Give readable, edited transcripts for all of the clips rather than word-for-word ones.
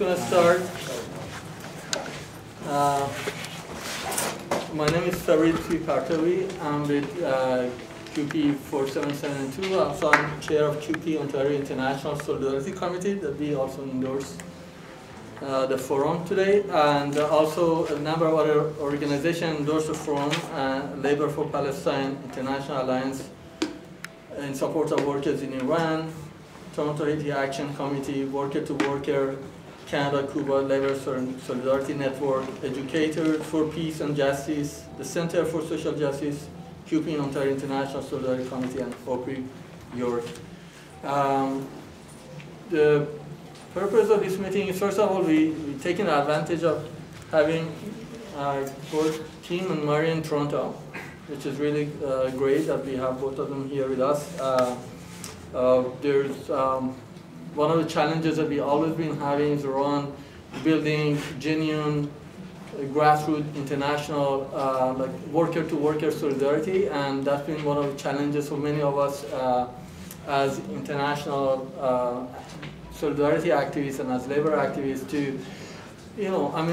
going to start. My name is Farid Partawi. I'm with QP 4772. Also, I'm chair of QP Ontario International Solidarity Committee that we also endorse the forum today, and also a number of other organizations endorse the forum, Labor for Palestine, International Alliance in support of workers in Iran, Toronto Haiti Action Committee, Worker to Worker, Canada, Cuba, Labor Solidarity Network, Educators for Peace and Justice, the Center for Social Justice, QP Ontario International Solidarity Committee, and OPRI York. The purpose of this meeting is, first of all, we're taking advantage of having both Kim and Mary in Toronto, which is really great that we have both of them here with us. There's one of the challenges that we've always been having is around building genuine grassroots international like worker-to-worker solidarity, and that's been one of the challenges for many of us as international solidarity activists and as labor activists to,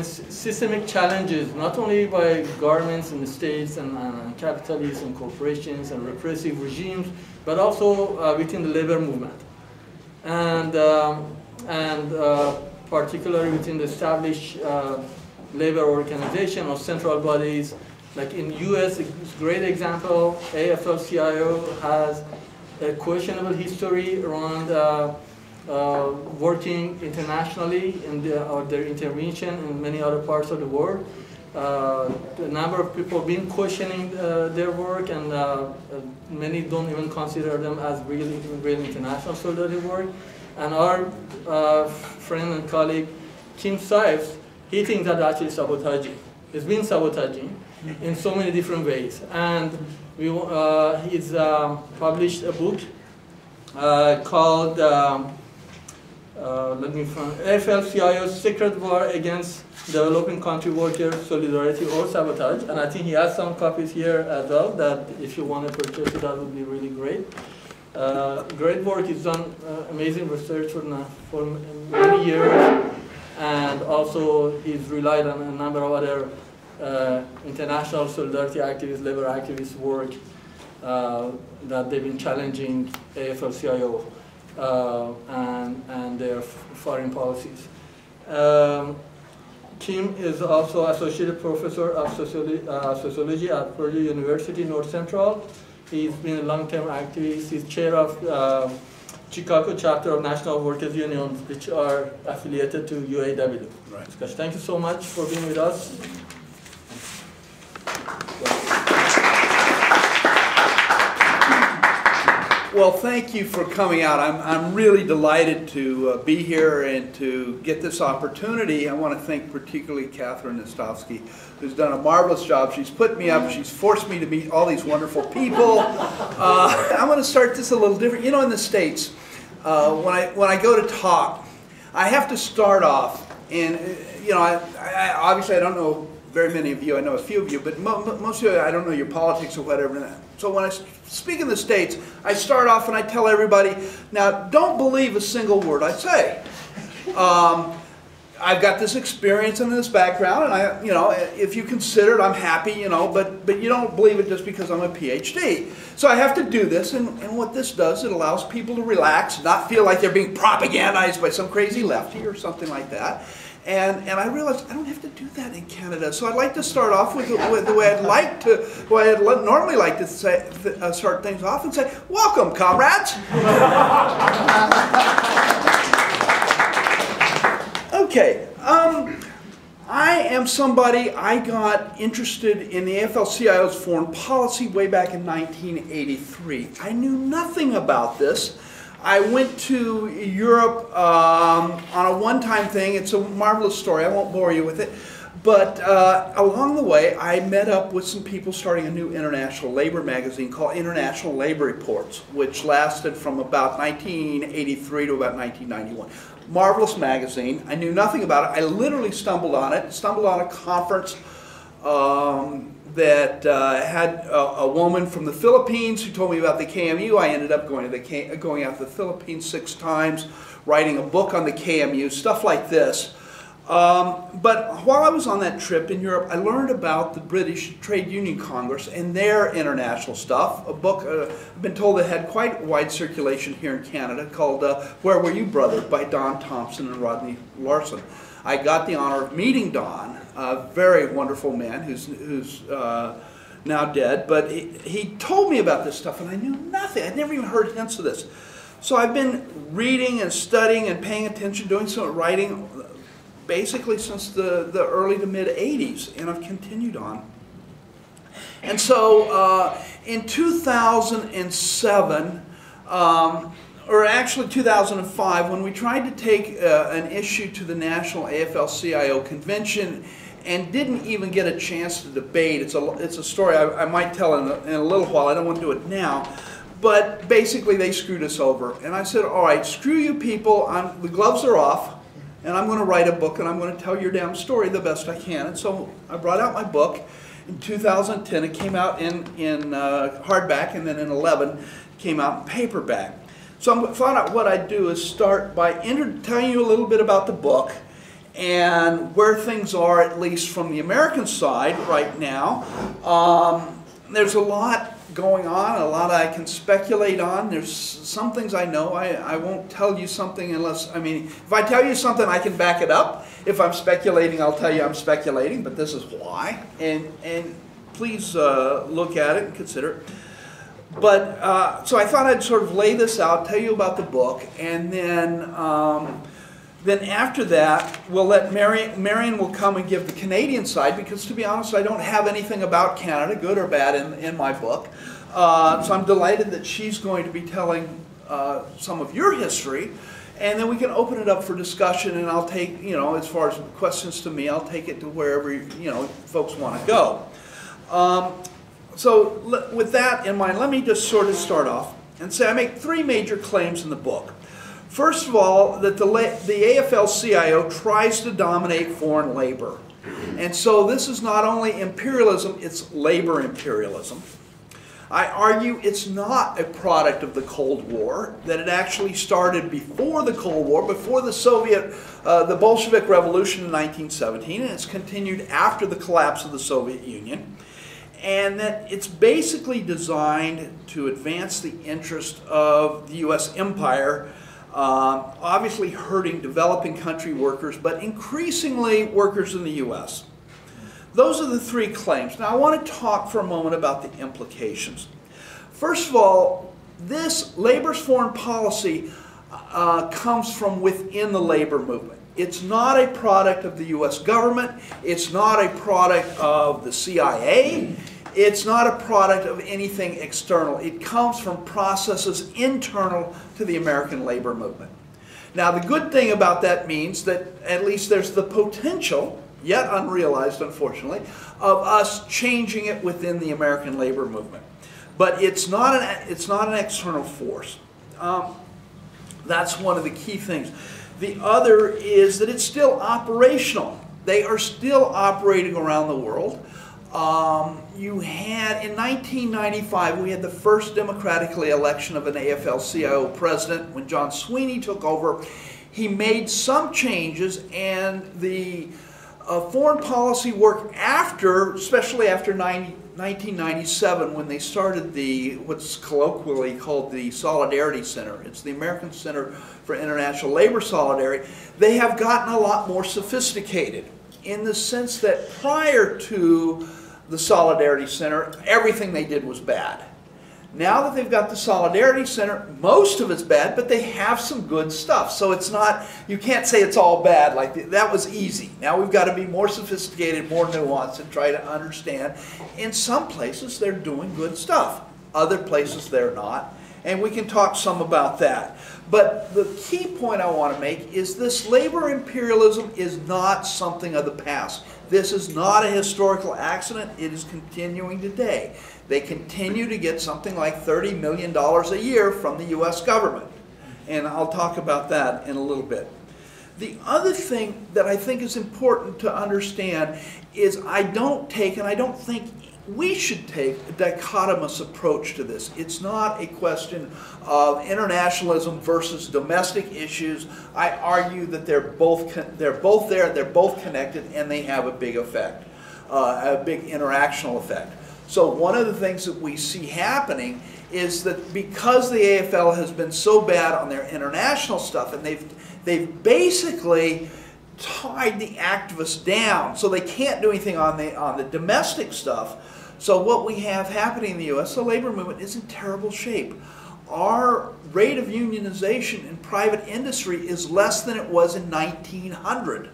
systemic challenges, not only by governments in the states and capitalists and corporations and repressive regimes, but also within the labor movement. And particularly within the established labor organization or central bodies. Like in the US, a great example, AFL-CIO has a questionable history around working internationally in their intervention in many other parts of the world. The number of people been questioning their work, and many don't even consider them as really international solidarity work. And our friend and colleague Kim Scipes, he thinks that actually sabotaging. It's been sabotaging in so many different ways. And he's published a book called AFL-CIO Secret War Against Developing Country Worker Solidarity or Sabotage. And I think he has some copies here as well, that if you want to purchase it, that would be really great. Great work. He's done amazing research for many years, and also he's relied on a number of other international solidarity activists, labor activists work that they've been challenging AFL-CIO and their foreign policies. Kim is also Associate Professor of Sociology at Purdue University North Central. He's been a long-term activist. He's chair of Chicago chapter of National Workers Union, which are affiliated to UAW. Right. Thank you so much for being with us. Well, thank you for coming out. I'm really delighted to be here and to get this opportunity. I want to thank particularly Catherine Nistovsky, who's done a marvelous job. She's put me up. She's forced me to meet all these wonderful people. I'm going to start this a little different. In the States, when I go to talk, I have to start off, and obviously I don't know very many of you. I know a few of you, but most of you, I don't know your politics or whatever. So when I speak in the States, I start off and I tell everybody, now don't believe a single word I say. I've got this experience and this background, and if you consider it, I'm happy, but you don't believe it just because I'm a PhD. So I have to do this, and what this does, it allows people to relax, not feel like they're being propagandized by some crazy lefty or something like that. And I realized I don't have to do that in Canada. So I'd like to start off with the way I'd normally like to say, start things off and say, welcome, comrades. Okay, I am somebody, I got interested in the AFL-CIO's foreign policy way back in 1983. I knew nothing about this. I went to Europe on a one-time thing. It's a marvelous story. I won't bore you with it. But along the way, I met up with some people starting a new international labor magazine called International Labor Reports, which lasted from about 1983 to about 1991. Marvelous magazine. I knew nothing about it. I literally stumbled on it, stumbled on a conference that had a woman from the Philippines who told me about the KMU. I ended up going out to the Philippines 6 times, writing a book on the KMU, stuff like this. But while I was on that trip in Europe, I learned about the British Trade Union Congress and their international stuff. A book I've been told that had quite wide circulation here in Canada called Where Were You, Brother? By Don Thompson and Rodney Larson. I got the honor of meeting Don, a very wonderful man who's now dead, but he told me about this stuff and I knew nothing. I'd never even heard hints of this. So I've been reading and studying and paying attention, doing some writing basically since the early to mid 80s, and I've continued on. And so in 2007, or actually 2005, when we tried to take an issue to the National AFL-CIO convention and didn't even get a chance to debate, it's a story I might tell in a little while, I don't want to do it now, but basically they screwed us over. And I said, all right, screw you people, the gloves are off, and I'm going to write a book and I'm going to tell your damn story the best I can. And so I brought out my book in 2010. It came out in hardback, and then in 2011 came out in paperback. So I thought out what I'd do is start by telling you a little bit about the book and where things are, at least from the American side right now. There's a lot going on, a lot I can speculate on. There's some things I know. I won't tell you something unless, I mean, if I tell you something, I can back it up. If I'm speculating, I'll tell you I'm speculating, but this is why. And please look at it and consider it. But, so I thought I'd sort of lay this out, tell you about the book, and then after that, we'll let Marion will come and give the Canadian side, because to be honest, I don't have anything about Canada, good or bad, in my book. So I'm delighted that she's going to be telling some of your history, and then we can open it up for discussion, and I'll take, you know, as far as questions to me, I'll take it to wherever, you know, folks want to go. So with that in mind, let me just sort of start off and say I make three major claims in the book. First of all, that the AFL-CIO tries to dominate foreign labor. And so this is not only imperialism, it's labor imperialism. I argue it's not a product of the Cold War, that it actually started before the Cold War, before the the Bolshevik Revolution in 1917, and it's continued after the collapse of the Soviet Union. And that it's basically designed to advance the interest of the U.S. empire, obviously hurting developing country workers, but increasingly workers in the U.S. Those are the three claims. Now I want to talk for a moment about the implications. First of all, this labor's foreign policy comes from within the labor movement. It's not a product of the U.S. government. It's not a product of the CIA. It's not a product of anything external. It comes from processes internal to the American labor movement. Now, the good thing about that means that at least there's the potential, yet unrealized, unfortunately, of us changing it within the American labor movement. But it's not an external force. That's one of the key things. The other is that it's still operational. They are still operating around the world. You had, in 1995, we had the first democratically election of an AFL-CIO president. When John Sweeney took over, he made some changes, and the foreign policy work after, especially after 1997, when they started what's colloquially called the Solidarity Center. It's the American Center for International Labor Solidarity. They have gotten a lot more sophisticated in the sense that prior to the Solidarity Center, everything they did was bad. Now that they've got the Solidarity Center, most of it's bad, but they have some good stuff. So it's not, you can't say it's all bad, like that was easy. Now we've got to be more sophisticated, more nuanced, and try to understand. In some places they're doing good stuff. Other places they're not. And we can talk some about that. But the key point I want to make is this labor imperialism is not something of the past. This is not a historical accident. It is continuing today. They continue to get something like $30 million a year from the U.S. government. And I'll talk about that in a little bit. The other thing that I think is important to understand is I don't take, and I don't think we should take a dichotomous approach to this. It's not a question of internationalism versus domestic issues. I argue that they're both there, they're both connected, and they have a big effect, a big interactional effect. So one of the things that we see happening is that because the AFL has been so bad on their international stuff, and they've basically tied the activists down, so they can't do anything on the domestic stuff. So what we have happening in the U.S., the labor movement is in terrible shape. Our rate of unionization in private industry is less than it was in 1900.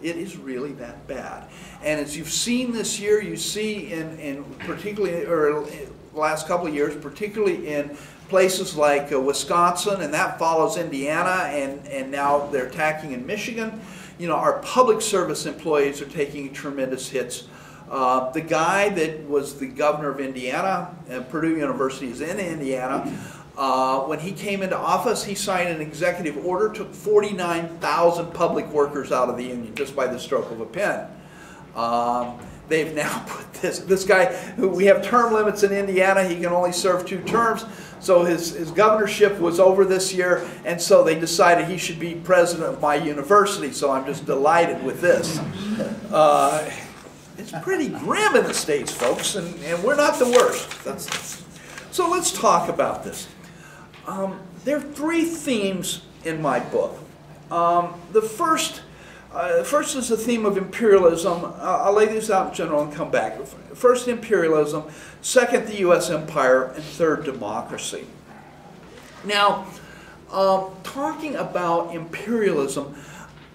It is really that bad. And as you've seen this year, you see in particularly, or the last couple of years, particularly in places like Wisconsin, and that follows Indiana, and now they're attacking in Michigan. You know, our public service employees are taking tremendous hits. The guy that was the governor of Indiana, Purdue University is in Indiana, when he came into office, he signed an executive order, took 49,000 public workers out of the union just by the stroke of a pen. They've now put this guy, who we have term limits in Indiana, he can only serve 2 terms, so his governorship was over this year, and so they decided he should be president of my university, so I'm just delighted with this. It's pretty grim in the States, folks, and we're not the worst. So let's talk about this. There are 3 themes in my book. The first is the theme of imperialism. I'll lay these out in general and come back. First, imperialism. Second, the U.S. empire. And third, democracy. Now, talking about imperialism,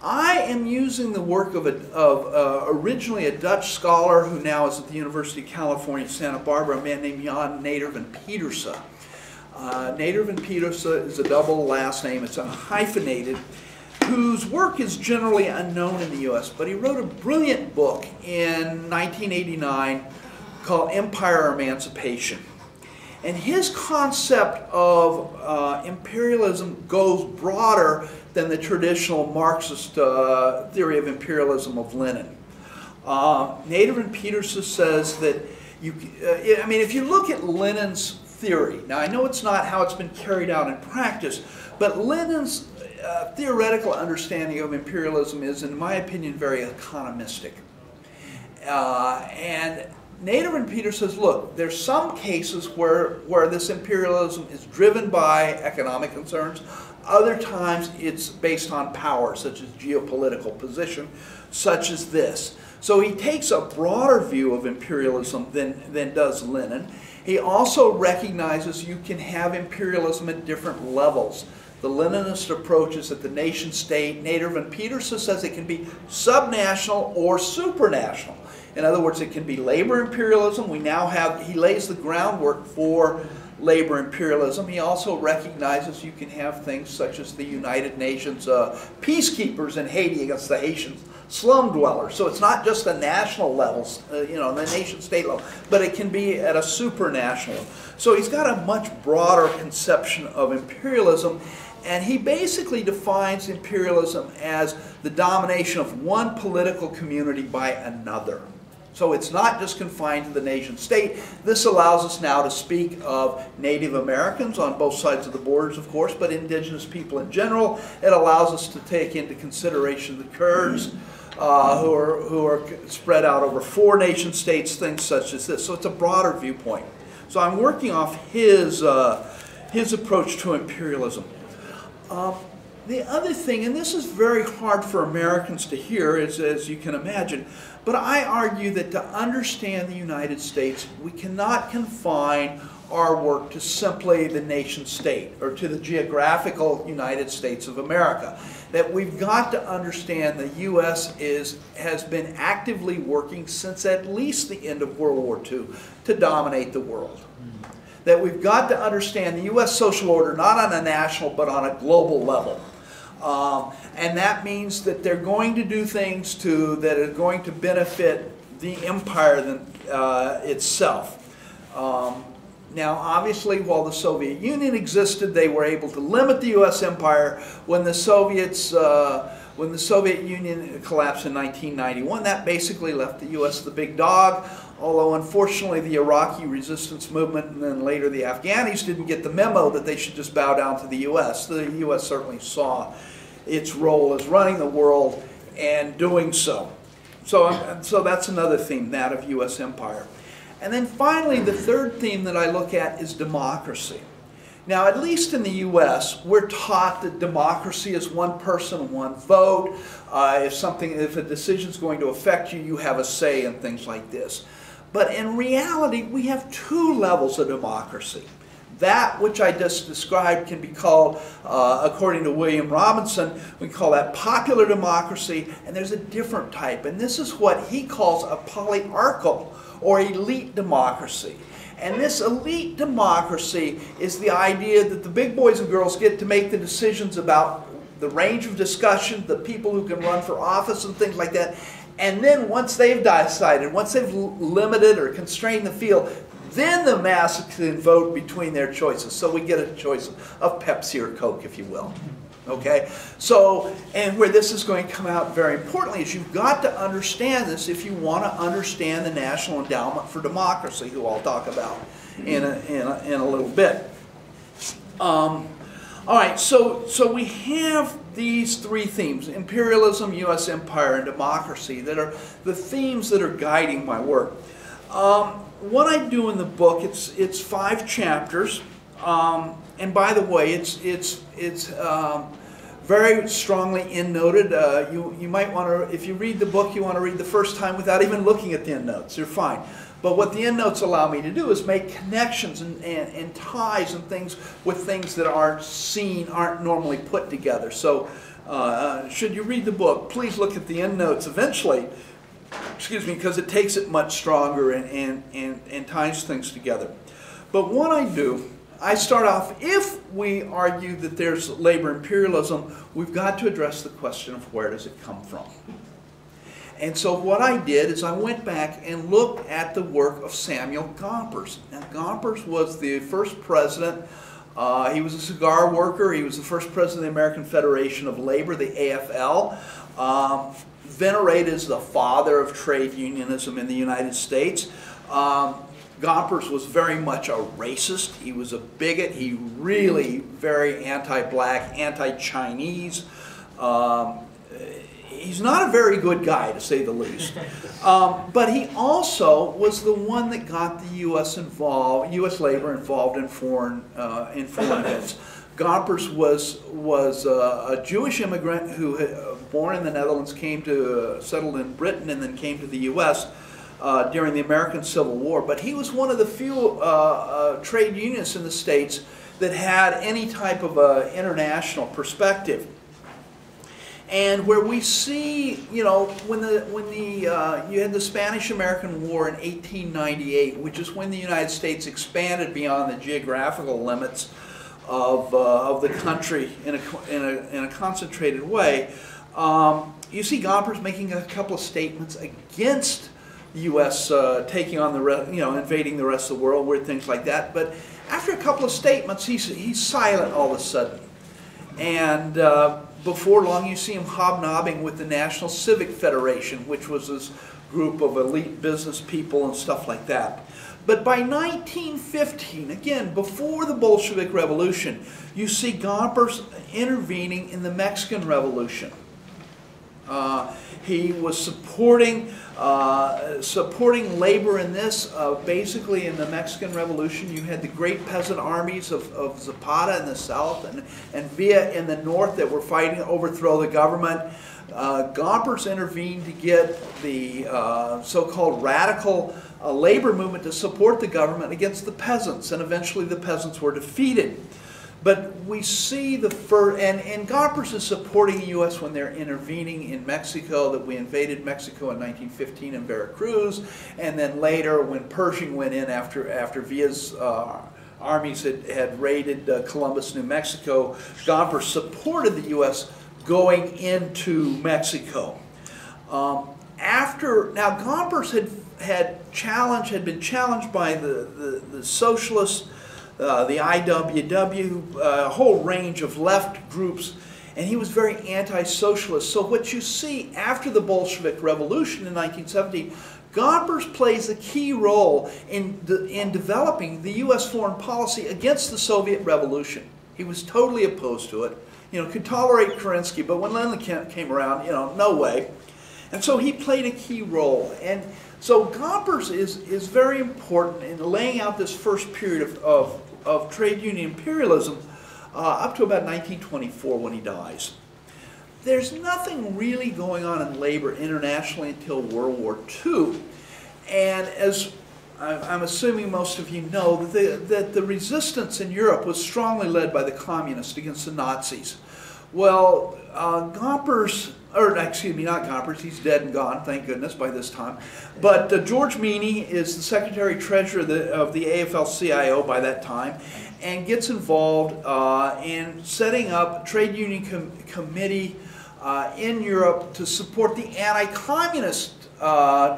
I am using the work of originally a Dutch scholar who now is at the University of California, Santa Barbara, a man named Jan Nederven Peterson. Nederven Peterson is a double last name. It's unhyphenated, whose work is generally unknown in the U.S., but he wrote a brilliant book in 1989 called Empire Emancipation. And his concept of imperialism goes broader than the traditional Marxist theory of imperialism of Lenin. Nederven Peterson says that if you look at Lenin's theory, now I know it's not how it's been carried out in practice, but Lenin's theoretical understanding of imperialism is, in my opinion, very economistic. And Nederven Peterson says, look, there's some cases where this imperialism is driven by economic concerns. Other times it's based on power, such as geopolitical position, such as this. So he takes a broader view of imperialism than does Lenin. He also recognizes you can have imperialism at different levels. The Leninist approach is that the nation state. Nederven Peterson says it can be subnational or supranational. In other words, it can be labor imperialism. He lays the groundwork for labor imperialism. He also recognizes you can have things such as the United Nations peacekeepers in Haiti against the Haitian slum dwellers. So it's not just the national levels, the nation state level, but it can be at a supranational. So he's got a much broader conception of imperialism, and he basically defines imperialism as the domination of one political community by another. So it's not just confined to the nation state. This allows us now to speak of Native Americans on both sides of the borders, of course, but indigenous people in general. It allows us to take into consideration the Kurds, who are spread out over 4 nation states, things such as this. So it's a broader viewpoint. So I'm working off his approach to imperialism. The other thing, and this is very hard for Americans to hear, as you can imagine, but I argue that to understand the United States, we cannot confine our work to simply the nation state or to the geographical United States of America. That we've got to understand the U.S. has been actively working since at least the end of World War II to dominate the world. That we've got to understand the U.S. social order not on a national but on a global level. And that means that they're going to do things that are going to benefit the empire itself. Now, obviously, while the Soviet Union existed, they were able to limit the U.S. empire. When the Soviet Union collapsed in 1991, that basically left the U.S. the big dog. although unfortunately the Iraqi resistance movement and then later the Afghanis didn't get the memo that they should just bow down to the U.S. The U.S. certainly saw its role as running the world and doing so. So that's another theme, that of U.S. empire. And then finally, the third theme that I look at is democracy. Now, at least in the U.S., we're taught that democracy is one person, one vote. If a decision is going to affect you, you have a say in things like this. But in reality, we have two levels of democracy. That which I just described can be called, according to William Robinson, we call that popular democracy, and there's a different type. And this is what he calls a polyarchal, or elite democracy. And this elite democracy is the idea that the big boys and girls get to make the decisions about the range of discussion, the people who can run for office and things like that. And then once they've decided, once they've limited or constrained the field, then the masses can vote between their choices. So we get a choice of Pepsi or Coke, if you will. Okay? So, and where this is going to come out very importantly is you've got to understand this if you want to understand the National Endowment for Democracy, who I'll talk about in a little bit. All right, so we have these three themes: imperialism, U.S. empire, and democracy, that are the themes that are guiding my work. What I do in the book, it's 5 chapters, and by the way, it's very strongly endnoted. You might want to, if you read the book, you want to read the first time without even looking at the endnotes. You're fine. But what the endnotes allow me to do is make connections and ties and things with things that aren't normally put together. So should you read the book, please look at the endnotes eventually, excuse me, because it takes it much stronger and ties things together. But what I do, I start off, if we argue that there's labor imperialism, we've got to address the question of where does it come from. And so what I did is I went back and looked at the work of Samuel Gompers. Now, Gompers was the first president. He was a cigar worker. He was the first president of the American Federation of Labor, the AFL. Venerated as the father of trade unionism in the United States. Gompers was very much a racist. He was a bigot. He really very anti-black, anti-Chinese. He's not a very good guy, to say the least. But he also was the one that got the U.S. labor involved in foreign events. Gompers was a Jewish immigrant who, born in the Netherlands, settled in Britain and then came to the U.S. During the American Civil War. But he was one of the few trade unionists in the States that had any type of international perspective. And where we see, you know, you had the Spanish-American War in 1898, which is when the United States expanded beyond the geographical limits of the country in a concentrated way. You see Gompers making a couple of statements against the U.S. taking on invading the rest of the world, weird things like that. But after a couple of statements, he's silent all of a sudden, and before long, you see him hobnobbing with the National Civic Federation, which was this group of elite business people and stuff like that. But by 1915, again, before the Bolshevik Revolution, you see Gompers intervening in the Mexican Revolution. He was supporting labor in this. Basically, in the Mexican Revolution, you had the great peasant armies of Zapata in the south and Villa in the north that were fighting to overthrow the government. Gompers intervened to get the so-called radical labor movement to support the government against the peasants, and eventually the peasants were defeated. But we see and Gompers is supporting the U.S. when they're intervening in Mexico, that we invaded Mexico in 1915 in Veracruz, and then later when Pershing went in after Villa's armies had raided Columbus, New Mexico, Gompers supported the U.S. going into Mexico. Now Gompers had been challenged by the socialists, the IWW, a whole range of left groups, and he was very anti-socialist. So what you see after the Bolshevik Revolution in 1917, Gompers plays a key role in developing the U.S. foreign policy against the Soviet Revolution. He was totally opposed to it. You know, could tolerate Kerensky, but when Lenin came around, you know, no way. And so he played a key role. And so Gompers is very important in laying out this first period of trade union imperialism up to about 1924 when he dies. There's nothing really going on in labor internationally until World War II. And as I'm assuming most of you know, that the resistance in Europe was strongly led by the communists against the Nazis. Well, Gompers, or excuse me, not Gompers, he's dead and gone, thank goodness, by this time. But George Meany is the Secretary-Treasurer of the AFL-CIO by that time, and gets involved in setting up a trade union committee in Europe to support the anti-communist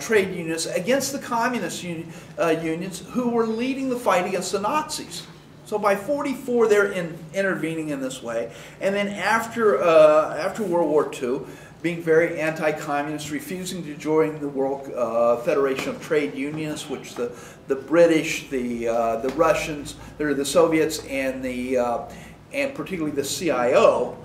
trade unions against the communist unions who were leading the fight against the Nazis. So by 1944, they're intervening in this way. And then after World War II, being very anti-communist, refusing to join the World Federation of Trade Unions, which the British, the Russians, the Soviets, and particularly the CIO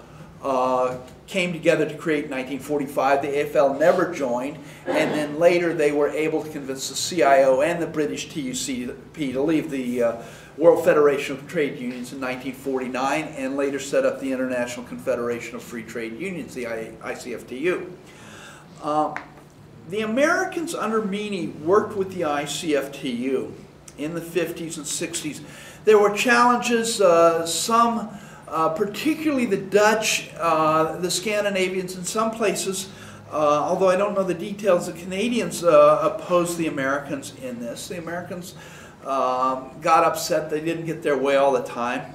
came together to create in 1945. The AFL never joined, and then later they were able to convince the CIO and the British TUCP to leave the World Federation of Trade Unions in 1949, and later set up the International Confederation of Free Trade Unions, the ICFTU. The Americans under Meany worked with the ICFTU in the 50s and 60s. There were challenges, particularly the Dutch, the Scandinavians in some places, although I don't know the details, the Canadians opposed the Americans in this. The Americans got upset they didn't get their way all the time.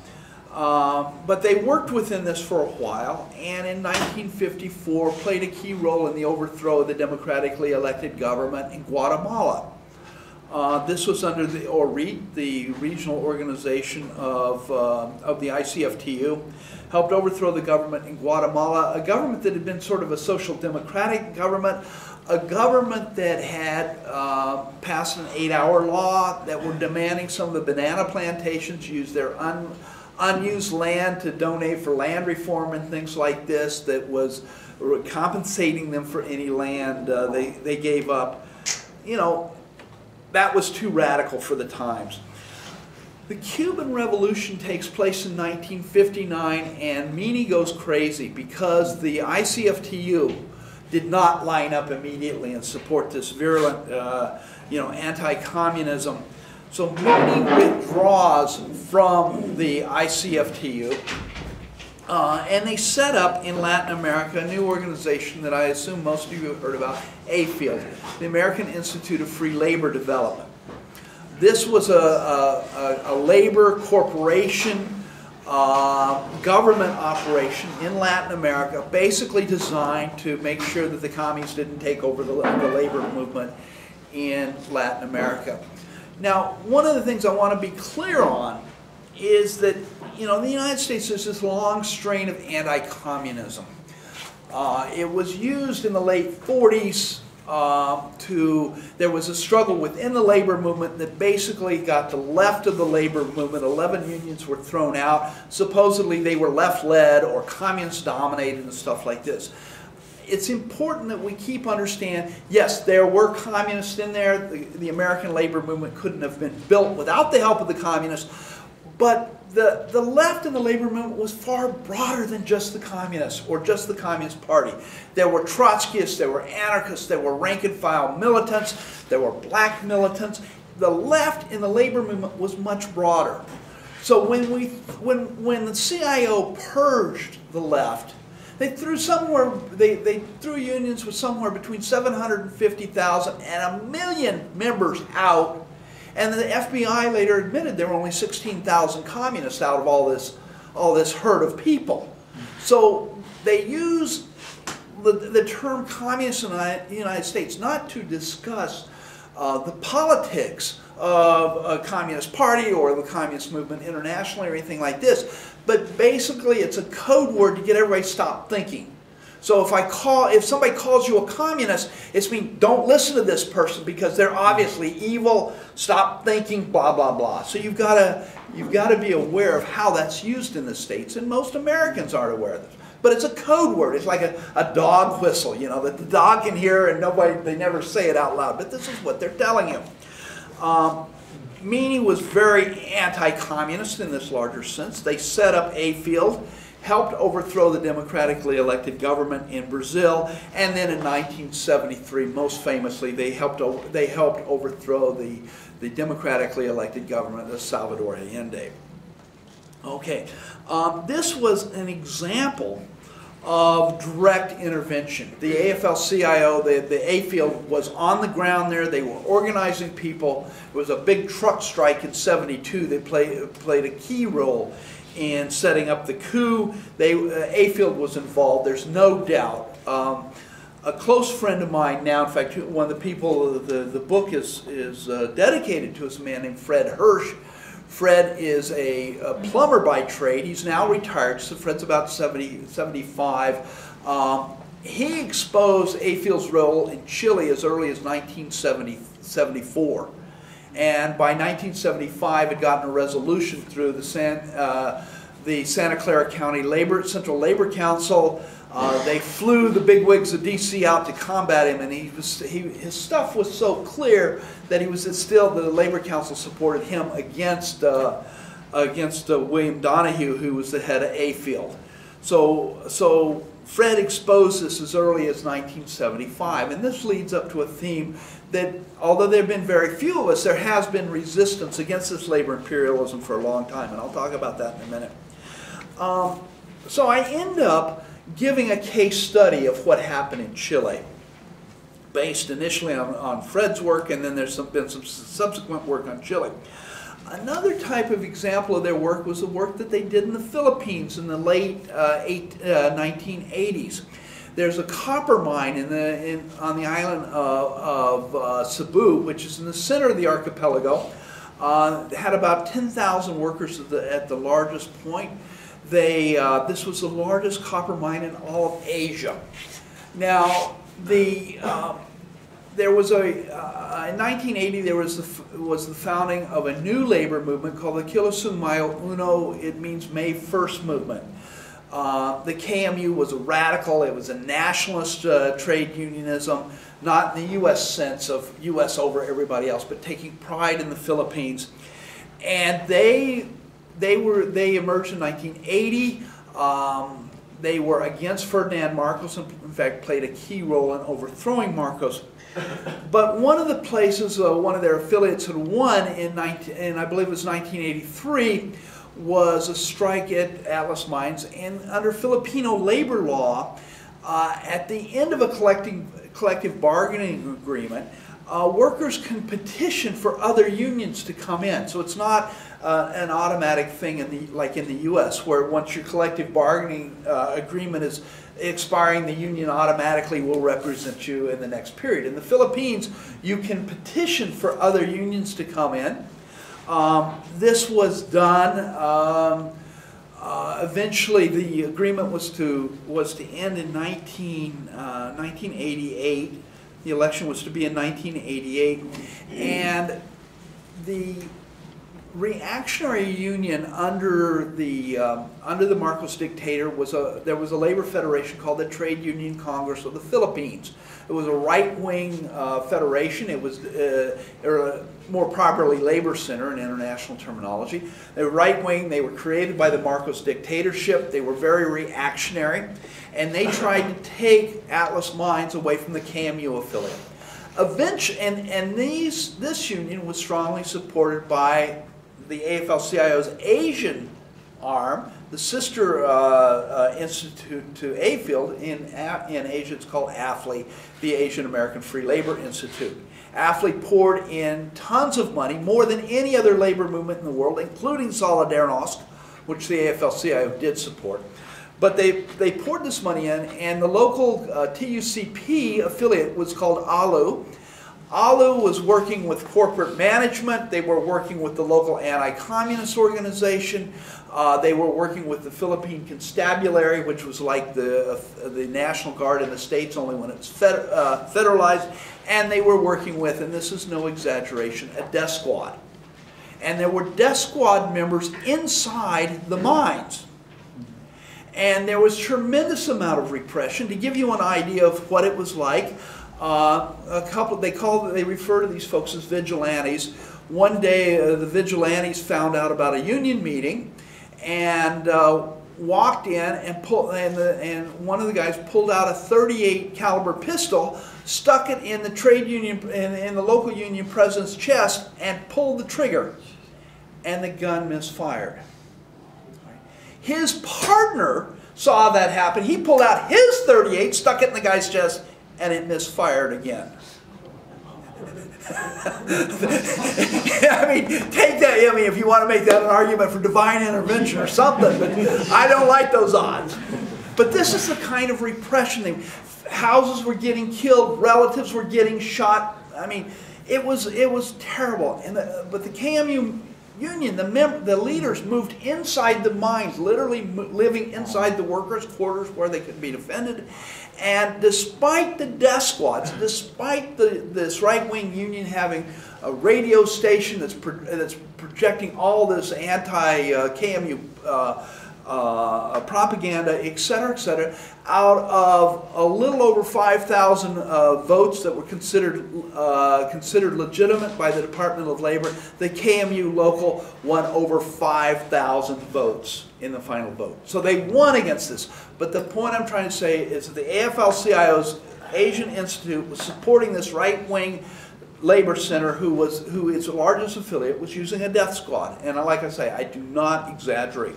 But they worked within this for a while, and in 1954 played a key role in the overthrow of the democratically elected government in Guatemala. This was under the ORIT, the regional organization of the ICFTU, helped overthrow the government in Guatemala, a government that had been sort of a social democratic government, a government that had passed an 8-hour law, that were demanding some of the banana plantations use their unused land to donate for land reform and things like this, that was compensating them for any land they gave up. You know, that was too radical for the times. The Cuban Revolution takes place in 1959, and Meany goes crazy because the ICFTU did not line up immediately and support this virulent, anti-communism. So Meany withdraws from the ICFTU, and they set up in Latin America a new organization that I assume most of you have heard about, AFIELD, the American Institute of Free Labor Development. This was a labor corporation, government operation in Latin America, basically designed to make sure that the commies didn't take over the labor movement in Latin America. Now, one of the things I want to be clear on is that, in the United States there's this long strain of anti-communism. It was used in the late 40s there was a struggle within the labor movement that basically got the left of the labor movement. 11 unions were thrown out. Supposedly they were left-led or communist-dominated and stuff like this. It's important that we keep understand, yes, there were communists in there. The American labor movement couldn't have been built without the help of the communists, but the left in the labor movement was far broader than just the communists or just the Communist Party. There were Trotskyists, there were anarchists, there were rank-and-file militants, there were black militants. The left in the labor movement was much broader. So when the CIO purged the left, they threw unions with somewhere between 750,000 and 1 million members out. And the FBI later admitted there were only 16,000 communists out of all this herd of people. So they use the term communist in the United States not to discuss the politics of a communist party or the communist movement internationally or anything like this, but basically it's a code word to get everybody to stop thinking. So if somebody calls you a communist, it's mean don't listen to this person because they're obviously evil. Stop thinking, blah blah blah. So you've got to be aware of how that's used in the States, and most Americans aren't aware of this. But it's a code word. It's like a dog whistle, you know, that the dog can hear and they never say it out loud. But this is what they're telling you. Meany was very anti-communist in this larger sense. They set up AFL, helped overthrow the democratically elected government in Brazil, and then in 1973, most famously, they helped overthrow the democratically elected government of Salvador Allende. Okay, this was an example of direct intervention. The AFL-CIO, the AFL was on the ground there. They were organizing people. It was a big truck strike in '72. They played a key role in setting up the coup. AFL was involved, there's no doubt. A close friend of mine now, in fact, one of the people the book is dedicated to is a man named Fred Hirsch. Fred is a plumber by trade. He's now retired, so Fred's about 75. He exposed AFL's role in Chile as early as 1974. And by 1975, had gotten a resolution through the Santa Clara County Central Labor Council. They flew the bigwigs of D.C. out to combat him, and his stuff was so clear that the Labor Council supported him against William Donahue, who was the head of AFL. So Fred exposed this as early as 1975, and this leads up to a theme that, although there have been very few of us, there has been resistance against this labor imperialism for a long time, and I'll talk about that in a minute. So I end up giving a case study of what happened in Chile, based initially on Fred's work, and then there's been some subsequent work on Chile. Another type of example of their work was the work that they did in the Philippines in the late 1980s. There's a copper mine on the island of Cebu, which is in the center of the archipelago. Had about 10,000 workers at the largest point. This was the largest copper mine in all of Asia. Now, there was in 1980 there was the founding of a new labor movement called the Kilusung Mayo Uno. It means May 1st movement. The KMU was a radical. It was a nationalist trade unionism, not in the U.S. sense of U.S. over everybody else, but taking pride in the Philippines. And they emerged in 1980. They were against Ferdinand Marcos, and in fact played a key role in overthrowing Marcos. But one of the places, one of their affiliates had won in I believe it was 1983, was a strike at Atlas Mines. And under Filipino labor law, at the end of a collective bargaining agreement, workers can petition for other unions to come in. So it's not an automatic thing like in the U.S., where once your collective bargaining agreement is expiring, the union automatically will represent you in the next period. In the Philippines, you can petition for other unions to come in. This was done. Eventually, the agreement was to end in 1988. The election was to be in 1988, and the reactionary union under the Marcos dictator there was a labor federation called the Trade Union Congress of the Philippines. It was a right-wing federation. It was or more properly labor center in international terminology. They were right-wing. They were created by the Marcos dictatorship. They were very reactionary, and they tried to take Atlas Mines away from the KMU affiliate. Eventually, and this union was strongly supported by the AFL-CIO's Asian arm, the sister institute to AFL in Asia. It's called AFLI, the Asian American Free Labor Institute. AFLI poured in tons of money, more than any other labor movement in the world, including Solidarnosc, which the AFL-CIO did support. But they poured this money in, and the local TUCP affiliate was called ALU. ALU was working with corporate management. They were working with the local anti-communist organization. They were working with the Philippine Constabulary, which was like the National Guard in the States, only when it was federalized. And they were working with, and this is no exaggeration, a death squad. And there were death squad members inside the mines. And there was tremendous amount of repression. To give you an idea of what it was like, they refer to these folks as vigilantes. One day the vigilantes found out about a union meeting and walked in and one of the guys pulled out a .38 caliber pistol, stuck it in the trade union, in the local union president's chest, and pulled the trigger, and the gun misfired. His partner saw that happen. He pulled out his .38, stuck it in the guy's chest, and it misfired again. I mean, take that. I mean, if you want to make that an argument for divine intervention or something, but I don't like those odds. But this is the kind of repression. Houses were getting killed, relatives were getting shot. I mean, it was terrible. But the KMU Union, the leaders moved inside the mines, literally living inside the workers' quarters where they could be defended. And despite the death squads, despite this right-wing union having a radio station that's projecting all this anti-KMU propaganda, etc., out of a little over 5,000 votes that were considered legitimate by the Department of Labor, the KMU local won over 5,000 votes in the final vote. So they won against this. But the point I'm trying to say is that the AFL-CIO's Asian Institute was supporting this right-wing labor center who its largest affiliate was using a death squad. And like I say, I do not exaggerate.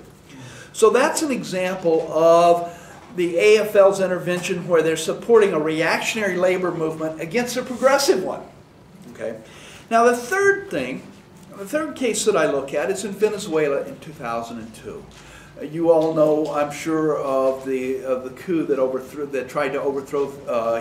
So that's an example of the AFL's intervention where they're supporting a reactionary labor movement against a progressive one. Okay. Now the third case that I look at is in Venezuela in 2002. You all know, I'm sure, of the coup that tried to overthrow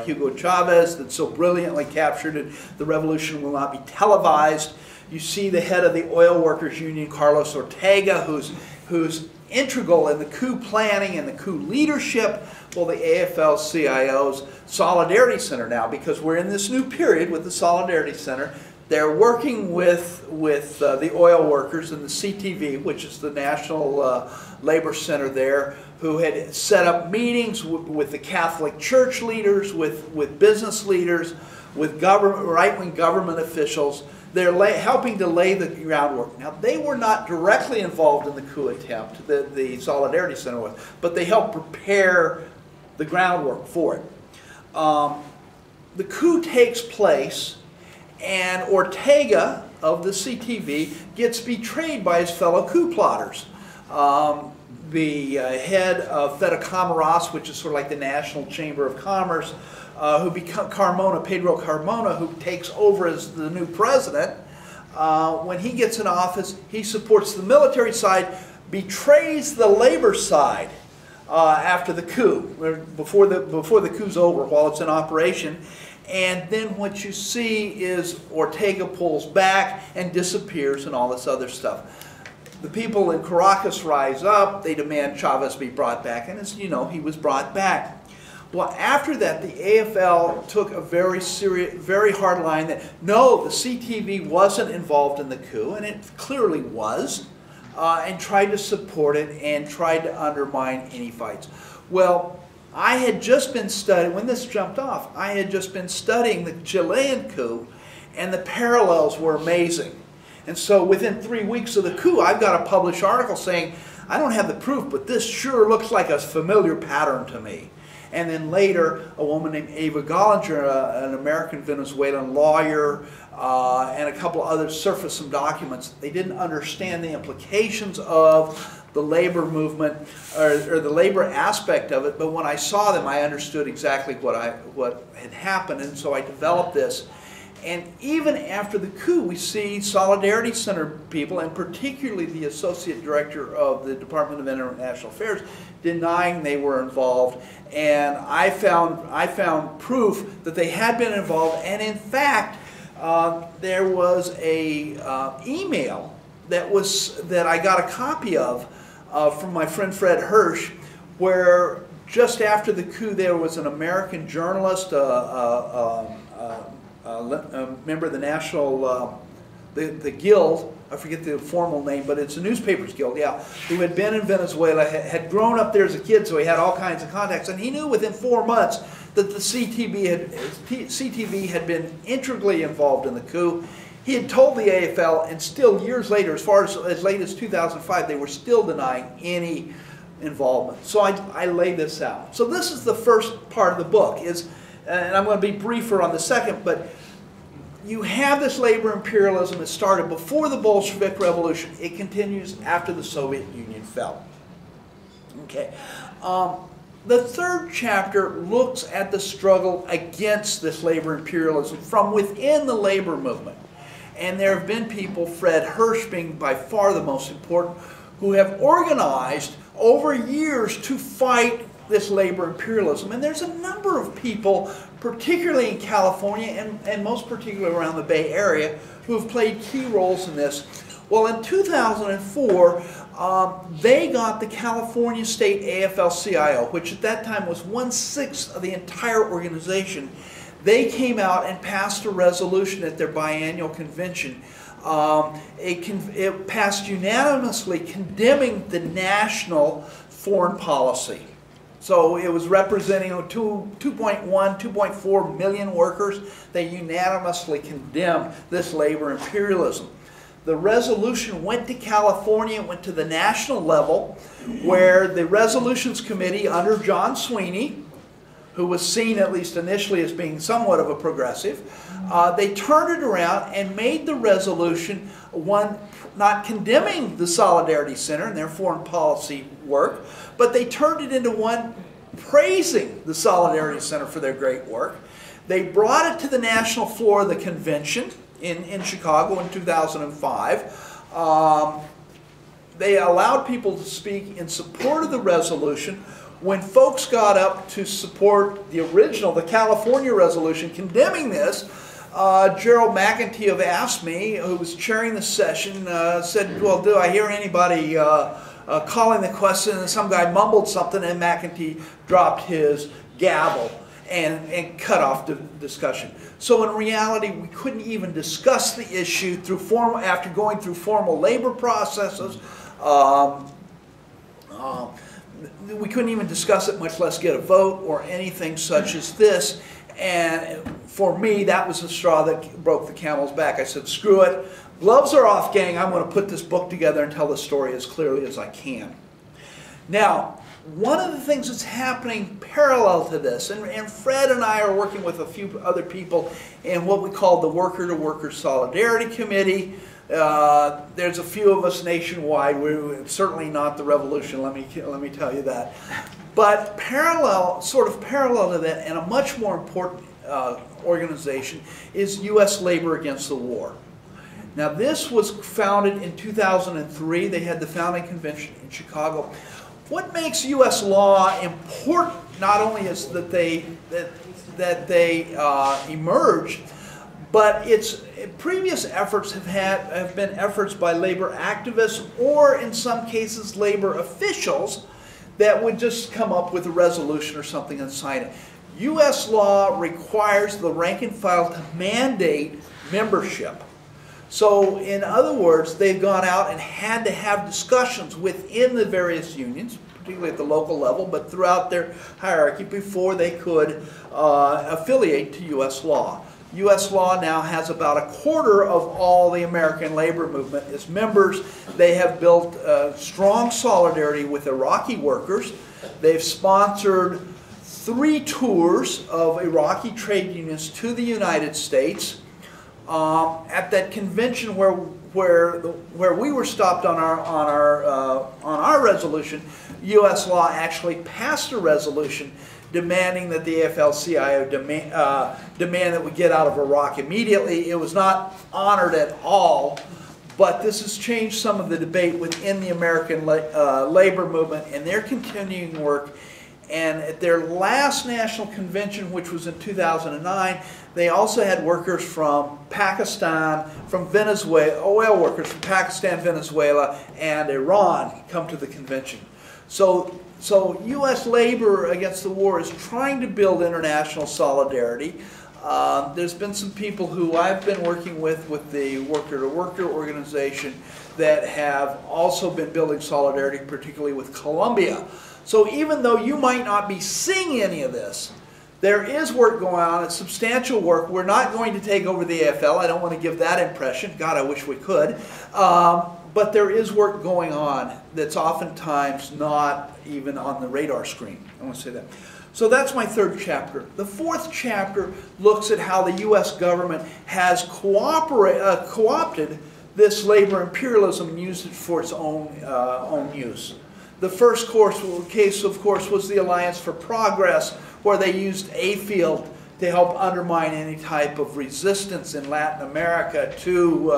Hugo Chavez, that so brilliantly captured it. The revolution will not be televised. You see the head of the oil workers union, Carlos Ortega, who's integral in the coup planning and the coup leadership. Well, the AFL-CIO's Solidarity Center now, because we're in this new period with the Solidarity Center, they're working with the oil workers and the CTV, which is the National Labor Center there, who had set up meetings with the Catholic Church leaders, with business leaders, with right-wing government officials. They're helping to lay the groundwork. Now, they were not directly involved in the coup attempt, the Solidarity Center was, but they helped prepare the groundwork for it. The coup takes place, and Ortega of the CTV gets betrayed by his fellow coup plotters. The head of Fedecamaras, which is sort of like the National Chamber of Commerce, Pedro Carmona, who takes over as the new president, when he gets in office, he supports the military side, betrays the labor side after the coup, before the coup's over, while it's in operation. And then what you see is Ortega pulls back and disappears and all this other stuff. The people in Caracas rise up, they demand Chavez be brought back, and as you know, he was brought back. Well, after that, the AFL took a very hard line that, no, the CTV wasn't involved in the coup, and it clearly was, and tried to support it and tried to undermine any fights. Well, I had just been studying, when this jumped off, I had just been studying the Chilean coup, and the parallels were amazing. And so within 3 weeks of the coup, I've got a published article saying, I don't have the proof, but this sure looks like a familiar pattern to me. And then later, a woman named Eva Gollinger, an American Venezuelan lawyer, and a couple of others surfaced some documents. They didn't understand the implications of the labor movement, or the labor aspect of it, but when I saw them, I understood exactly what had happened, and so I developed this. And even after the coup, we see Solidarity Center people, and particularly the Associate Director of the Department of International Affairs, denying they were involved. And I found proof that they had been involved, and in fact, there was a email that I got a copy of from my friend Fred Hirsch, where just after the coup there was an American journalist, a member of the national, the guild, I forget the formal name, but it's a newspapers guild, yeah, who had been in Venezuela, had grown up there as a kid, so he had all kinds of contacts, and he knew within 4 months that the CTV had been integrally involved in the coup. He had told the AFL, and still years later, as far as late as 2005, they were still denying any involvement. So I lay this out. So this is the first part of the book, and I'm going to be briefer on the second, but you have this labor imperialism. It started before the Bolshevik Revolution. It continues after the Soviet Union fell. Okay. The third chapter looks at the struggle against this labor imperialism from within the labor movement. And there have been people, Fred Hirsch being by far the most important, who have organized over years to fight this labor imperialism. And there's a number of people, particularly in California and most particularly around the Bay Area, who have played key roles in this. Well, in 2004, they got the California State AFL-CIO, which at that time was 1/6 of the entire organization. They came out and passed a resolution at their biannual convention. It passed unanimously condemning the national foreign policy. So it was representing 2.1, 2.4 million workers. They unanimously condemned this labor imperialism. The resolution went to California, went to the national level, where the Resolutions Committee under John Sweeney, who was seen at least initially as being somewhat of a progressive, they turned it around and made the resolution one not condemning the Solidarity Center and their foreign policy work, but they turned it into one praising the Solidarity Center for their great work. They brought it to the national floor of the convention in Chicago in 2005. They allowed people to speak in support of the resolution. When folks got up to support the original, the California resolution condemning this, Gerald McEntee of AFSCME, who was chairing the session, said, well, do I hear anybody calling the question? And some guy mumbled something, and McEntee dropped his gavel and cut off the discussion. So in reality, we couldn't even discuss the issue after going through formal labor processes. We couldn't even discuss it, much less get a vote or anything such as this. And for me, that was the straw that broke the camel's back. I said, screw it. Gloves are off, gang. I'm going to put this book together and tell the story as clearly as I can. Now, one of the things that's happening parallel to this, and Fred and I are working with a few other people in what we call the Worker-to-Worker Solidarity Committee. There's a few of us nationwide. We're certainly not the revolution, let me tell you that. But sort of parallel to that, and a much more important organization, is U.S. Labor Against the War. Now, this was founded in 2003. They had the founding convention in Chicago. What makes U.S. law important not only is that they emerged, but its previous efforts have been efforts by labor activists, or in some cases labor officials, that would just come up with a resolution or something and sign it. U.S. law requires the rank and file to mandate membership. So in other words, they've gone out and had to have discussions within the various unions, particularly at the local level, but throughout their hierarchy before they could affiliate to U.S. law. U.S. law now has about 1/4 of all the American labor movement as members. They have built strong solidarity with Iraqi workers. They've sponsored 3 tours of Iraqi trade unions to the United States. At that convention where we were stopped on our resolution, U.S. law actually passed a resolution demanding that the AFL-CIO demand that we get out of Iraq immediately. It was not honored at all, but this has changed some of the debate within the American labor movement, and they're continuing work. And at their last national convention, which was in 2009, They also had workers from Pakistan, from Venezuela, oil workers from Pakistan, Venezuela, and Iran come to the convention. So U.S. labor against the war is trying to build international solidarity. There's been some people who I've been working with the worker-to-worker organization that have also been building solidarity, particularly with Colombia. So even though you might not be seeing any of this, there is work going on. It's substantial work. We're not going to take over the AFL. I don't want to give that impression. God, I wish we could. But there is work going on that's oftentimes not even on the radar screen. I want to say that. So that's my third chapter. The fourth chapter looks at how the U.S. government has co-opted this labor imperialism and used it for its own use. The first case, of course, was the Alliance for Progress, where they used AFL to help undermine any type of resistance in Latin America to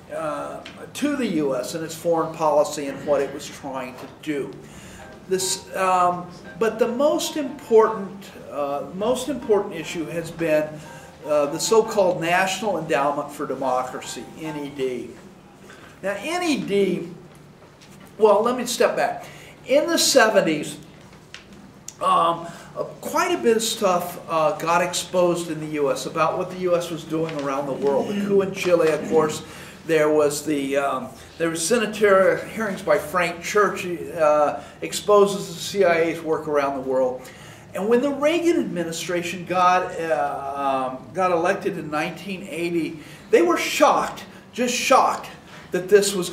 the U.S. and its foreign policy and what it was trying to do. But the most important issue has been the so-called National Endowment for Democracy, NED. Now, NED, well, let me step back. In the 70s, quite a bit of stuff got exposed in the U.S. about what the U.S. was doing around the world. The coup in Chile, of course. There was senatorial hearings by Frank Church exposes the CIA's work around the world. And when the Reagan administration got elected in 1980, they were shocked, just shocked, that this was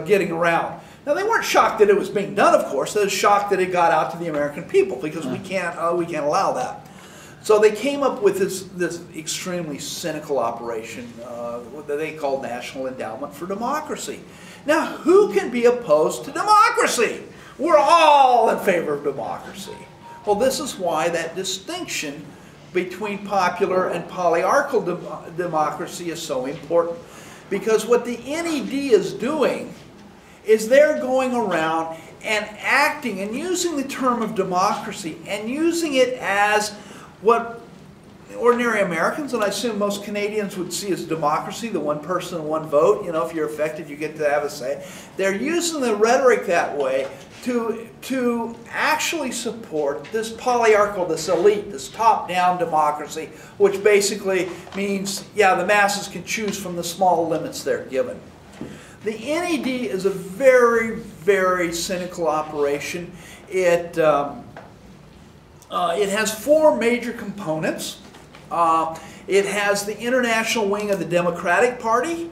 getting around. Now, they weren't shocked that it was being done, of course. They were shocked that it got out to the American people, because we can't allow that. So they came up with this extremely cynical operation that they called National Endowment for Democracy. Now, who can be opposed to democracy? We're all in favor of democracy. Well, this is why that distinction between popular and polyarchal democracy is so important. Because what the NED is doing is they're going around and acting and using the term of democracy and using it as what ordinary Americans, and I assume most Canadians, would see as democracy, the one person, one vote. You know, if you're affected, you get to have a say. They're using the rhetoric that way to actually support this polyarchal, this elite, this top-down democracy, which basically means, yeah, the masses can choose from the small limits they're given. The NED is a very, very cynical operation. It has four major components. It has the international wing of the Democratic Party.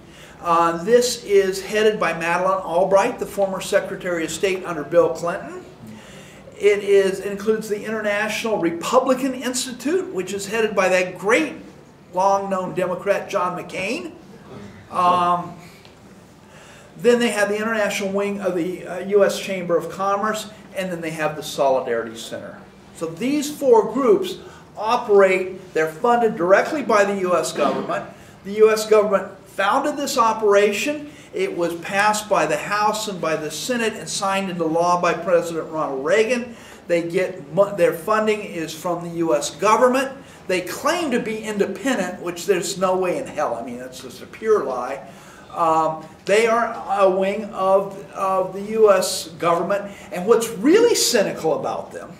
This is headed by Madeleine Albright, the former Secretary of State under Bill Clinton. It includes the International Republican Institute, which is headed by that great, long-known Democrat John McCain. Then they have the international wing of the U.S. Chamber of Commerce, and then they have the Solidarity Center. So these four groups operate, they're funded directly by the U.S. government. The U.S. government founded this operation. It was passed by the House and by the Senate and signed into law by President Ronald Reagan. Their funding is from the U.S. government. They claim to be independent, which there's no way in hell. I mean, that's just a pure lie. They are a wing of the U.S. government. And what's really cynical about them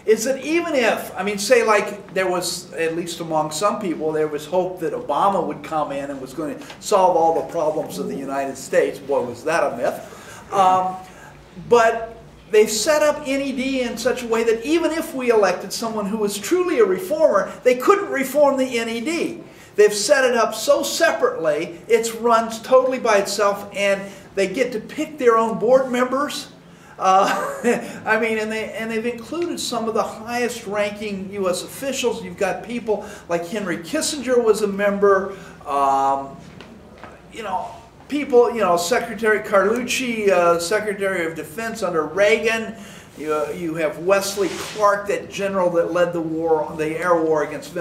is that even if, I mean, say like there was, at least among some people, there was hope that Obama would come in and was going to solve all the problems of the United States. Boy, was that a myth. But they've set up NED in such a way that even if we elected someone who was truly a reformer, they couldn't reform the NED. They've set it up so separately, it runs totally by itself, and they get to pick their own board members. I mean, and they've included some of the highest-ranking U.S. officials. You've got people like Henry Kissinger was a member. You know, people. You know, Secretary Carlucci, Secretary of Defense under Reagan. You have Wesley Clark, that general that led the war, the air war against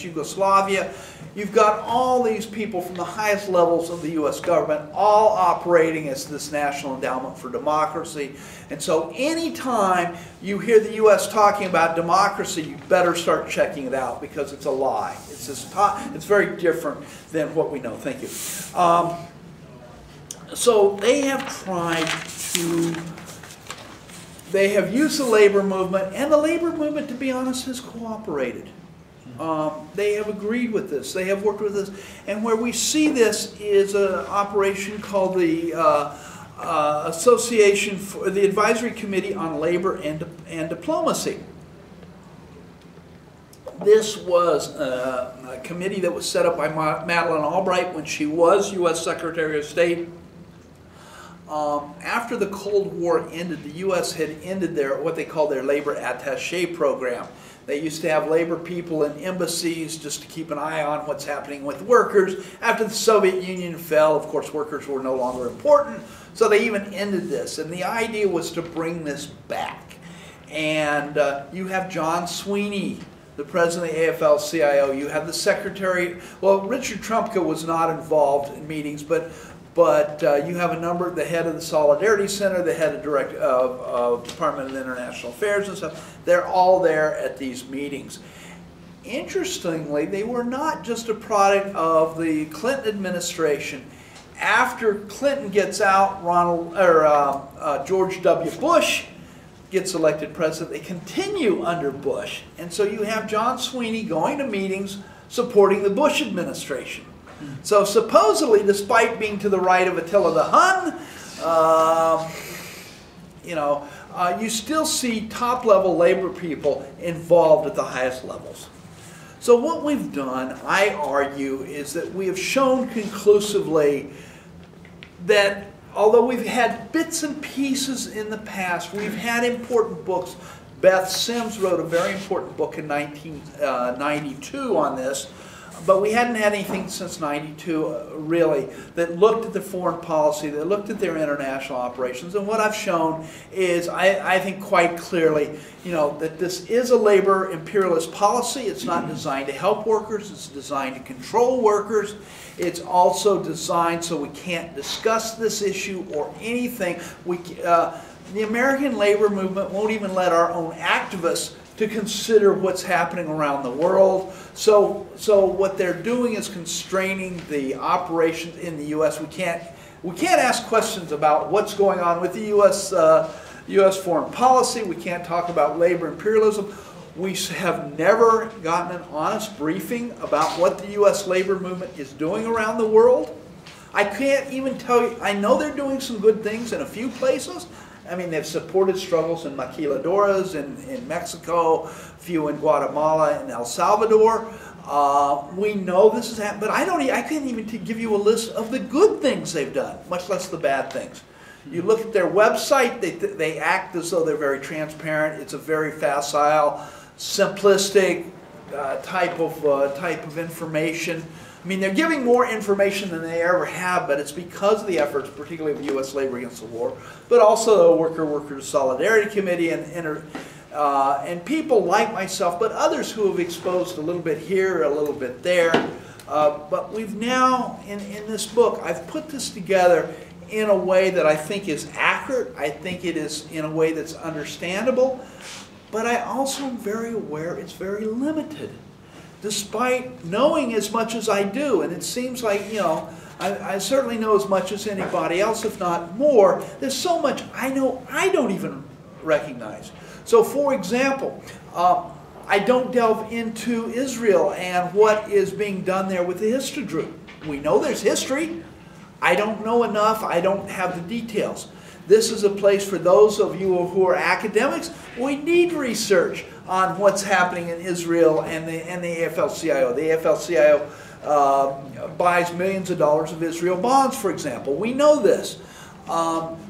Yugoslavia. you've got all these people from the highest levels of the U.S. government all operating as this National Endowment for Democracy. And so anytime you hear the U.S. talking about democracy, you better start checking it out because it's a lie. It's very different than what we know. Thank you. So they have tried to, they have used the labor movement, and the labor movement, to be honest, has cooperated. They have agreed with this. They have worked with this. And where we see this is an operation called the the Advisory Committee on Labor and Diplomacy. This was a committee that was set up by Madeleine Albright when she was U.S. Secretary of State. After the Cold War ended, the U.S. had ended what they call their labor attaché program. They used to have labor people in embassies just to keep an eye on what's happening with workers. After the Soviet Union fell, of course, workers were no longer important, so they even ended this. And the idea was to bring this back. And you have John Sweeney, the president of the AFL-CIO. You have the secretary. Well, Richard Trumka was not involved in meetings, but you have a number, the head of the Solidarity Center, the head of Department of International Affairs and stuff. They're all there at these meetings. Interestingly, they were not just a product of the Clinton administration. After Clinton gets out, George W. Bush gets elected president. They continue under Bush. And so you have John Sweeney going to meetings supporting the Bush administration. So supposedly, despite being to the right of Attila the Hun, you still see top-level labor people involved at the highest levels. So what we've done, I argue, is that we have shown conclusively that although we've had bits and pieces in the past, we've had important books. Beth Sims wrote a very important book in 1992 on this. But we hadn't had anything since '92, really, that looked at the foreign policy, that looked at their international operations. And what I've shown is, I think quite clearly, that this is a labor imperialist policy. It's not designed to help workers. It's designed to control workers. It's also designed so we can't discuss this issue or anything. The American labor movement won't even let our own activists to consider what's happening around the world. So what they're doing is constraining the operations in the U.S. We can't ask questions about what's going on with the U.S. foreign policy. We can't talk about labor imperialism. We have never gotten an honest briefing about what the U.S. labor movement is doing around the world. I can't even tell you. I know they're doing some good things in a few places. I mean, they've supported struggles in maquiladoras in Mexico, a few in Guatemala and El Salvador. We know this is happening, but I can't even give you a list of the good things they've done, much less the bad things. You look at their website, they act as though they're very transparent. It's a very facile, simplistic type of information. I mean, they're giving more information than they ever have, but it's because of the efforts, particularly of the U.S. labor against the war, but also the Worker-Workers Solidarity Committee and people like myself, but others who have exposed a little bit here, a little bit there. But we've now, in this book, I've put this together in a way that I think is accurate. I think it is in a way that's understandable, but I also am very aware it's very limited. Despite knowing as much as I do, and it seems like, I certainly know as much as anybody else, if not more, there's so much I know I don't even recognize. So for example, I don't delve into Israel and what is being done there with the history group. We know there's history. I don't know enough. I don't have the details. This is a place for those of you who are academics. We need research on what's happening in Israel and the AFL-CIO. The AFL-CIO buys millions of dollars of Israel bonds, for example. We know this.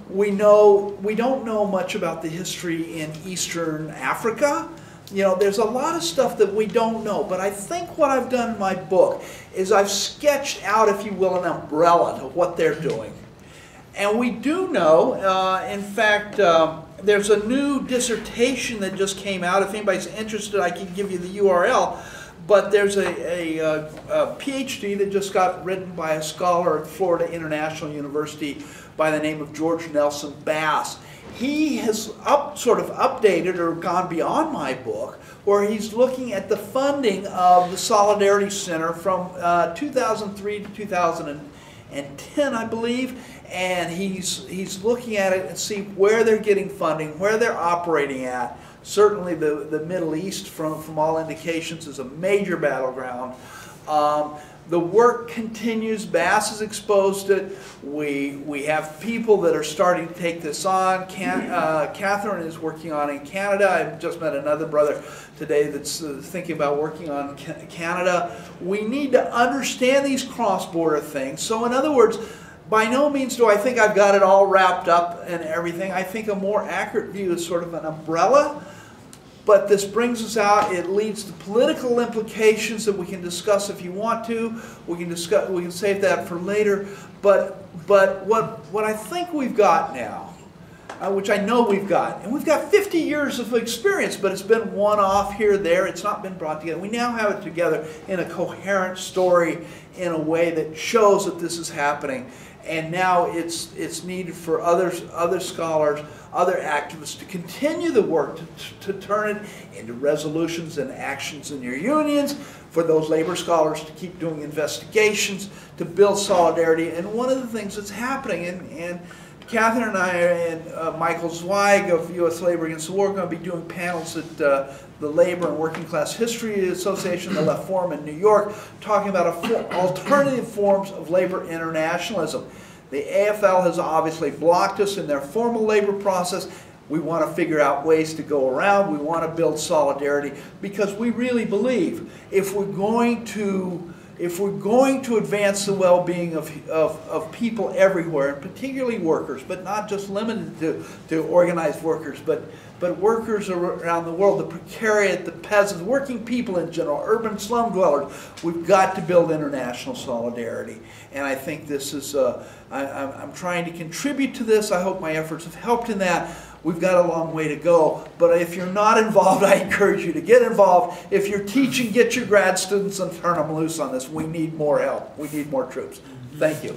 We don't know much about the history in Eastern Africa. There's a lot of stuff that we don't know. But I think what I've done in my book is I've sketched out, if you will, an umbrella to what they're doing. And we do know, in fact, there's a new dissertation that just came out. If anybody's interested, I can give you the URL. but there's a PhD that just got written by a scholar at Florida International University by the name of George Nelson Bass. He has sort of updated or gone beyond my book, where he's looking at the funding of the Solidarity Center from 2003 to 2010, I believe, and he's looking at it and see where they're getting funding, where they're operating at. Certainly the Middle East, from all indications, is a major battleground. The work continues. Bass is exposed to it. We have people that are starting to take this on. Catherine is working on it in Canada. I've just met another brother today that's thinking about working on Canada. We need to understand these cross-border things. So in other words, by no means do I think I've got it all wrapped up and everything. I think a more accurate view is sort of an umbrella. But this brings us out. It leads to political implications that we can discuss if you want to. We can save that for later. But what I think we've got now, which I know we've got, and we've got 50 years of experience, but it's been one-off here, there. It's not been brought together. We now have it together in a coherent story in a way that shows that this is happening. And now it's needed for other scholars, other activists to continue the work to turn it into resolutions and actions in your unions, for those labor scholars to keep doing investigations, to build solidarity. And one of the things that's happening, and Catherine and I and Michael Zweig of U.S. Labor Against the War are going to be doing panels at the Labor and Working Class History Association, the Left Forum in New York, talking about alternative forms of labor internationalism. The AFL has obviously blocked us in their formal labor process. We want to figure out ways to go around. We want to build solidarity because we really believe if we're going to advance the well-being of people everywhere, and particularly workers, but not just limited to organized workers, but workers around the world, the precariat, the peasants, working people in general, urban slum dwellers, we've got to build international solidarity. And I think this is, I'm trying to contribute to this. I hope my efforts have helped in that. We've got a long way to go, but if you're not involved, I encourage you to get involved. If you're teaching, get your grad students and turn them loose on this. We need more help. We need more troops. Thank you.